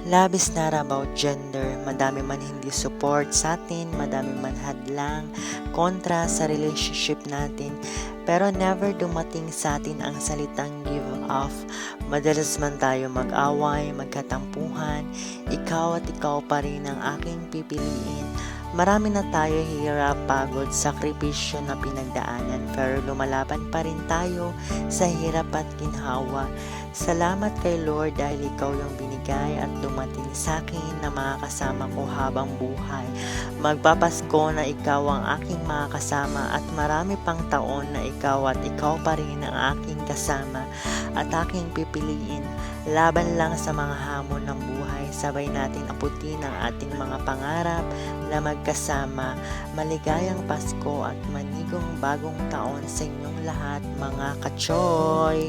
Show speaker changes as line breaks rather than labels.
Labis na about gender, madami man hindi support sa atin, madami man hadlang, kontra sa relationship natin, pero never dumating sa atin ang salitang give off. Madalas man tayo mag-away, magkatampuhan, ikaw at ikaw pa rin ang aking pipiliin. Marami na tayo hirap, pagod, sakripisyo na pinagdaanan, pero lumalaban pa rin tayo sa hirap at ginhawa. Salamat kay Lord dahil ikaw yung binigay at dumating sa akin na makakasama ko habang buhay. Magpapasko na ikaw ang aking makakasama at marami pang taon na ikaw at ikaw pa rin ang aking kasama at aking pipiliin. Laban lang sa mga hamon ng buhay, sabay natin aputin ang ating mga pangarap na magkasama. Maligayang Pasko at manigong bagong taon sa inyong lahat mga kachoy!